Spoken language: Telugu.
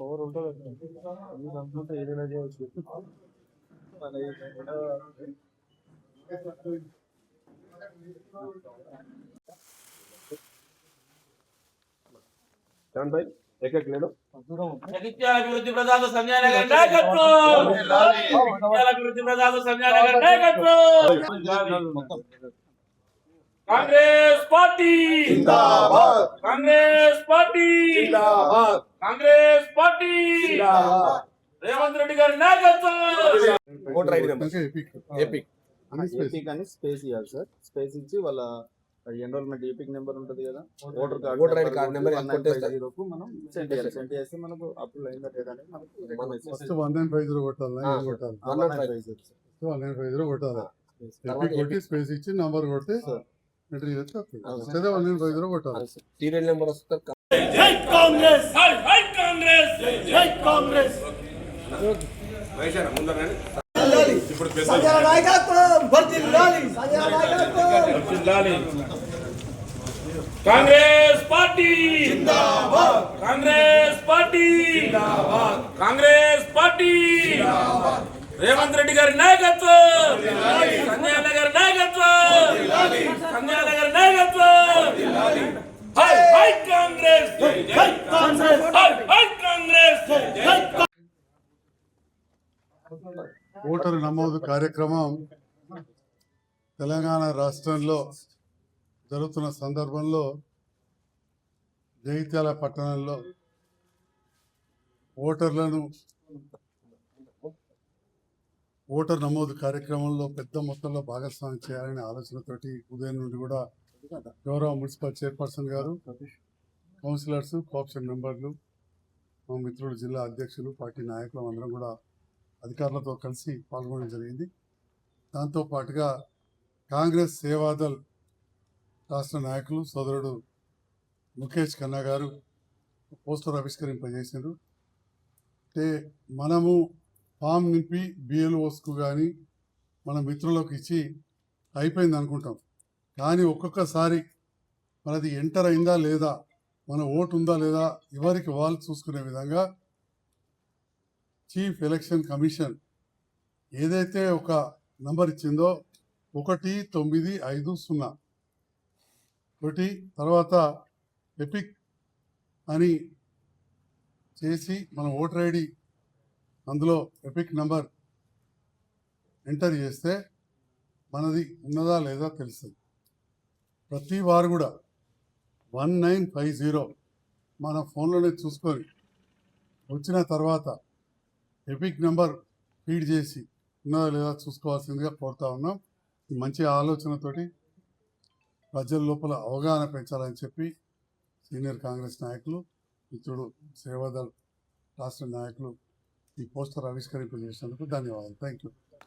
పవర్ ఉంటుంది అనుకుంటే ఏదైనా చేయవచ్చు. भाई एक एक ले लो। अभिवृद्धि प्रसाद संजय नगर नायकत्व अभिवृद्धि प्रसाद संजय नगर नायकत्व कांग्रेस पार्टी जिंदाबाद कांग्रेस पार्टी जिंदाबाद कांग्रेस पार्टी जिंदाबाद रेवंत रेड्डी गाరి నాయకత్వం ఓటర్ ఐడి నెంబర్ ఎపిక్ అని స్పేస్ ఇవ్వాలి సార్. స్పేస్ ఇచ్చి వాళ్ళ ఎన్రోల్మెంట్ ఎపిక్ నెంబర్ ఉంటుంది కదా, ఓటర్ ఐడి కార్డ్ నెంబర్ కు మనం సెండ్ చేస్తే మనకు అప్రూవ్ అయిందా లేదా అనేది మనకు ఫస్ట్ 1950 కొట్టాలి. 1950 కొట్టాలి. ఎపిక్ కొట్టి స్పేస్ ఇచ్చి నంబర్ కొడితే ఎంట్రీ చేస్తే వస్తుంది. 1950 కొట్టాలి. సీరియల్ నెంబర్ వస్తుంది. జై కాంగ్రెస్ జై కాంగ్రెస్ జై కాంగ్రెస్ వైశాఖ ముందరనే ఇప్పుడు సంజయ్ నాయకత్వం వర్ధిల్లాలి. సంజయ్ నాయకత్వం వర్ధిల్లాలి. కాంగ్రెస్ పార్టీ జిందాబాద్ కాంగ్రెస్ పార్టీ జిందాబాద్ కాంగ్రెస్ పార్టీ జిందాబాద్ రేవంత్ రెడ్డి గారి నాయకత్వం సంజయ్ నగర్ నాయకత్వం సంజయ్ నగర్ నాయకత్వం హై హై కాంగ్రెస్ జై కాంగ్రెస్ హై హై కాంగ్రెస్ జై ఓటరు నమోదు కార్యక్రమం తెలంగాణ రాష్ట్రంలో జరుగుతున్న సందర్భంలో జగిత్యాల పట్టణంలో ఓటర్ నమోదు కార్యక్రమంలో పెద్ద మొత్తంలో భాగస్వామ్యం చేయాలనే ఆలోచనతోటి ఉదయం నుండి కూడా గౌరవ మున్సిపల్ చైర్పర్సన్ గారు, కౌన్సిలర్స్, కోఆప్షన్ మెంబర్లు, మా మిత్రులు, జిల్లా అధ్యక్షులు, పార్టీ నాయకులు అందరం కూడా అధికారులతో కలిసి పాల్గొనడం జరిగింది. దాంతోపాటుగా కాంగ్రెస్ సేవాదల్ రాష్ట్ర నాయకులు సోదరుడు ముఖేష్ ఖన్నా గారు పోస్టర్ ఆవిష్కరింపజేశారు. అంటే మనము ఫామ్ నింపి బిఎల్ఓస్కు కానీ మన మిత్రులకు ఇచ్చి అయిపోయింది అనుకుంటాం. కానీ ఒక్కొక్కసారి మనది ఎంటర్ అయిందా లేదా, మన ఓటు ఉందా లేదా ఎవరికి వాళ్ళు చూసుకునే విధంగా చీఫ్ ఎలక్షన్ కమిషన్ ఏదైతే ఒక నంబర్ ఇచ్చిందో 1950 తర్వాత ఎపిక్ అని చేసి మన ఓటర్ ఐడి అందులో ఎపిక్ నంబర్ ఎంటర్ చేస్తే మనది ఉన్నదా లేదా తెలుస్తుంది. ప్రతి వారు కూడా 1950 మన ఫోన్లోనే చూసుకొని వచ్చిన తర్వాత ఎపిక్ నెంబర్ ఫీడ్ చేసి ఉన్నదా లేదా చూసుకోవాల్సిందిగా కోరుతా ఉన్నాం. ఈ మంచి ఆలోచనతోటి ప్రజల లోపల అవగాహన పెంచాలని చెప్పి సీనియర్ కాంగ్రెస్ నాయకులు, మిత్రుడు సేవాదల్ రాష్ట్ర నాయకులు ఈ పోస్టర్ ఆవిష్కరింపజేసినందుకు ధన్యవాదాలు. Thank you.